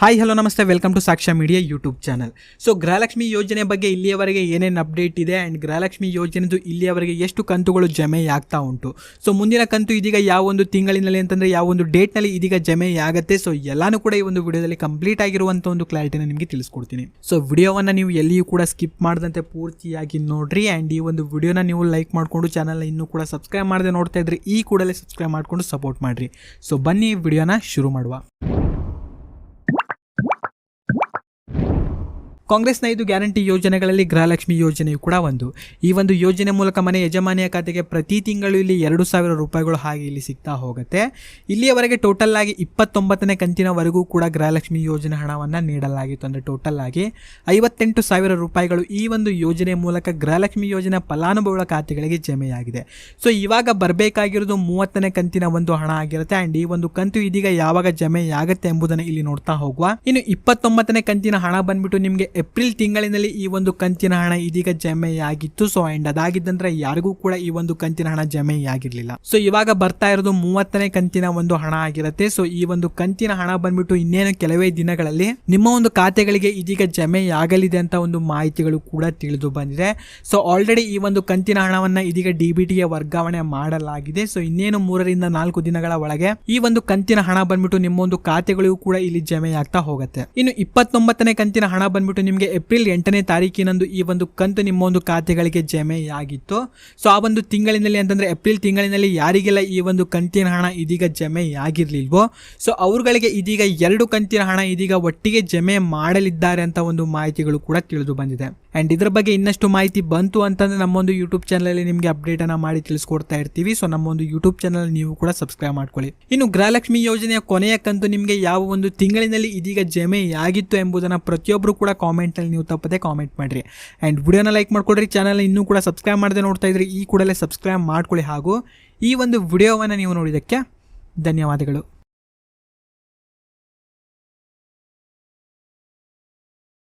Hi hello ನಮಸ್ತೆ, welcome to ಸಾಕ್ಷ್ಯ media YouTube channel. So Gruhalakshmi ಯೋಜನೆ ಬಗ್ಗೆ ಇಲ್ಲಿಯವರೆಗೆ ಏನೇನು ಅಪ್ಡೇಟ್ ಇದೆ ಆ್ಯಂಡ್ ಗೃಹಲಕ್ಷ್ಮಿ ಯೋಜನೆದು ಇಲ್ಲಿಯವರೆಗೆ ಎಷ್ಟು ಕಂತುಗಳು ಜಮೆಯಾಗ್ತಾ ಉಂಟು, ಸೊ ಮುಂದಿನ ಕಂತು ಇದೀಗ ಯಾವ ಒಂದು ತಿಂಗಳಿನಲ್ಲಿ ಅಂತಂದರೆ ಯಾವ ಒಂದು ಡೇಟ್ನಲ್ಲಿ ಇದೀಗ ಜಮೆಯಾಗುತ್ತೆ, ಸೊ ಎಲ್ಲಾನು ಕೂಡ ಈ ಒಂದು ವಿಡಿಯೋದಲ್ಲಿ ಕಂಪ್ಲೀಟ್ ಆಗಿರುವಂಥ ಒಂದು ಕ್ಲಾರಿಟಿನ ನಿಮಗೆ ತಿಳಿಸ್ಕೊಡ್ತೀನಿ. ಸೊ ವಿಡಿಯೋವನ್ನು ನೀವು ಎಲ್ಲಿಯೂ ಕೂಡ ಸ್ಕಿಪ್ ಮಾಡದಂತೆ ಪೂರ್ತಿಯಾಗಿ ನೋಡ್ರಿ. ಆ್ಯಂಡ್ ಈ ಒಂದು ವಿಡಿಯೋನ ನೀವು ಲೈಕ್ ಮಾಡಿಕೊಂಡು ಚಾನಲ್ನ ಇನ್ನೂ ಕೂಡ ಸಬ್ಸ್ಕ್ರೈಬ್ ಮಾಡದೆ ನೋಡ್ತಾ ಇದ್ರೆ ಈ ಕೂಡಲೇ ಸಬ್ಸ್ಕ್ರೈಬ್ ಮಾಡಿಕೊಂಡು ಸಪೋರ್ಟ್ ಮಾಡಿರಿ. ಸೊ ಬನ್ನಿ ವಿಡಿಯೋನ ಶುರು ಮಾಡುವ. ಕಾಂಗ್ರೆಸ್ನ 5 ಗ್ಯಾರಂಟಿ ಯೋಜನೆಗಳಲ್ಲಿ ಗೃಹಲಕ್ಷ್ಮಿ ಯೋಜನೆಯು ಕೂಡ ಒಂದು. ಈ ಒಂದು ಯೋಜನೆ ಮೂಲಕ ಮನೆ ಯಜಮಾನಿಯ ಖಾತೆಗೆ ಪ್ರತಿ ತಿಂಗಳು ಇಲ್ಲಿ 2,000 ರೂಪಾಯಿಗಳು ಹಾಗೆ ಇಲ್ಲಿ ಸಿಗ್ತಾ ಹೋಗುತ್ತೆ. ಇಲ್ಲಿಯವರೆಗೆ ಟೋಟಲ್ ಆಗಿ 29ನೇ ಕಂತಿನವರೆಗೂ ಕೂಡ ಗೃಹಲಕ್ಷ್ಮಿ ಯೋಜನೆ ಹಣವನ್ನು ನೀಡಲಾಗಿತ್ತು. ಅಂದರೆ ಟೋಟಲ್ ಆಗಿ 58,000 ರೂಪಾಯಿಗಳು ಈ ಒಂದು ಯೋಜನೆ ಮೂಲಕ ಗೃಹಲಕ್ಷ್ಮಿ ಯೋಜನೆ ಫಲಾನುಭವಿಗಳ ಖಾತೆಗಳಿಗೆ ಜಮೆಯಾಗಿದೆ. ಸೊ ಇವಾಗ ಬರಬೇಕಾಗಿರೋದು 30ನೇ ಕಂತಿನ ಒಂದು ಹಣ ಆಗಿರುತ್ತೆ. ಆ್ಯಂಡ್ ಈ ಒಂದು ಕಂತು ಇದೀಗ ಯಾವಾಗ ಜಮೆಯಾಗುತ್ತೆ ಎಂಬುದನ್ನು ಇಲ್ಲಿ ನೋಡ್ತಾ ಹೋಗುವ. ಇನ್ನು 29ನೇ ಕಂತಿನ ಹಣ ಬಂದ್ಬಿಟ್ಟು ನಿಮಗೆ ಏಪ್ರಿಲ್ ತಿಂಗಳಿನಲ್ಲಿ ಈ ಒಂದು ಕಂತಿನ ಹಣ ಇದೀಗ ಜಮೆಯಾಗಿತ್ತು. ಸೊ ಅಂಡ್ ಅದಾಗಿದ್ದಂದ್ರೆ ಯಾರಿಗೂ ಕೂಡ ಈ ಒಂದು ಕಂತಿನ ಹಣ ಜಮೆಯಾಗಿರ್ಲಿಲ್ಲ. ಸೊ ಇವಾಗ ಬರ್ತಾ ಇರೋದು 30ನೇ ಕಂತಿನ ಒಂದು ಹಣ ಆಗಿರುತ್ತೆ. ಸೊ ಈ ಒಂದು ಕಂತಿನ ಹಣ ಬಂದ್ಬಿಟ್ಟು ಇನ್ನೇನು ಕೆಲವೇ ದಿನಗಳಲ್ಲಿ ನಿಮ್ಮ ಒಂದು ಖಾತೆಗಳಿಗೆ ಇದೀಗ ಜಮೆಯಾಗಲಿದೆ ಅಂತ ಒಂದು ಮಾಹಿತಿಗಳು ಕೂಡ ತಿಳಿದು ಬಂದಿದೆ. ಸೊ ಆಲ್ರೆಡಿ ಈ ಒಂದು ಕಂತಿನ ಹಣವನ್ನ ಇದೀಗ DBTಗೆ ವರ್ಗಾವಣೆ ಮಾಡಲಾಗಿದೆ. ಸೊ ಇನ್ನೇನು 3 ರಿಂದ 4 ದಿನಗಳ ಒಳಗೆ ಈ ಒಂದು ಕಂತಿನ ಹಣ ಬಂದ್ಬಿಟ್ಟು ನಿಮ್ಮ ಒಂದು ಖಾತೆಗಳಿಗೂ ಕೂಡ ಇಲ್ಲಿ ಜಮೆಯಾಗ್ತಾ ಹೋಗುತ್ತೆ. ಇನ್ನು 29ನೇ ಕಂತಿನ ಹಣ ಬಂದ್ಬಿಟ್ಟು ನಿಮಗೆ ಏಪ್ರಿಲ್ 8ನೇ ತಾರೀಕಿನಂದು ಈ ಒಂದು ಕಂತು ನಿಮ್ಮ ಒಂದು ಖಾತೆಗಳಿಗೆ ಜಮೆಯಾಗಿತ್ತು. ಸೊ ಆ ಒಂದು ತಿಂಗಳಿನಲ್ಲಿ ಅಂತಂದ್ರೆ ಏಪ್ರಿಲ್ ತಿಂಗಳಿನಲ್ಲಿ ಯಾರಿಗೆಲ್ಲ ಈ ಒಂದು ಕಂತಿನ ಹಣ ಇದೀಗ ಜಮೆಯಾಗಿರ್ಲಿಲ್ವೋ ಸೊ ಅವರುಗಳಿಗೆ ಇದೀಗ 2 ಕಂತಿನ ಹಣ ಇದೀಗ ಒಟ್ಟಿಗೆ ಜಮೆ ಮಾಡಲಿದ್ದಾರೆ ಅಂತ ಒಂದು ಮಾಹಿತಿಗಳು ಕೂಡ ತಿಳಿದು ಬಂದಿದೆ. ಅಂಡ್ ಇದ್ರ ಬಗ್ಗೆ ಇನ್ನಷ್ಟು ಮಾಹಿತಿ ಬಂತು ಅಂತಂದ್ರೆ ನಮ್ಮೊಂದು ಯೂಟ್ಯೂಬ್ ಚಾನಲ್ ನಿಮಗೆ ಅಪ್ಡೇಟ್ ಅನ್ನ ಮಾಡಿ ತಿಳಿಸ್ಕೊಡ್ತಾ ಇರ್ತೀವಿ. ಸೊ ನಮ್ಮೊಂದು ಯೂಟ್ಯೂಬ್ ಚಾನಲ್ ನೀವು ಕೂಡ ಸಬ್ಸ್ಕ್ರೈಬ್ ಮಾಡ್ಕೊಳ್ಳಿ. ಇನ್ನು ಗೃಹಲಕ್ಷ್ಮಿ ಯೋಜನೆಯ ಕೊನೆಯ ಕಂತು ನಿಮಗೆ ಯಾವ ಒಂದು ತಿಂಗಳಿನಲ್ಲಿ ಇದೀಗ ಜಮೆಯಾಗಿತ್ತು ಎಂಬುದನ್ನ ಪ್ರತಿಯೊಬ್ಬರು ಕೂಡ ಕಾಮೆಂಟ್ ನಲ್ಲಿ ನೀವು ತಪ್ಪದೆ ಕಾಮೆಂಟ್ ಮಾಡ್ರಿ. ಅಂಡ್ ವಿಡಿಯೋನ ಲೈಕ್ ಮಾಡ್ಕೊಳ್ರಿ. ಚಾನಲ್ ಇನ್ನೂ ಕೂಡ ಸಬ್ಸ್ಕ್ರೈಬ್ ಮಾಡದೆ ನೋಡ್ತಾ ಇದ್ರಿ ಈ ಕೂಡಲೇ ಸಬ್ಸ್ಕ್ರೈಬ್ ಮಾಡ್ಕೊಳ್ಳಿ. ಹಾಗೂ ಈ ಒಂದು ವಿಡಿಯೋವನ್ನ ನೀವು ನೋಡಿದಕ್ಕೆ ಧನ್ಯವಾದಗಳು.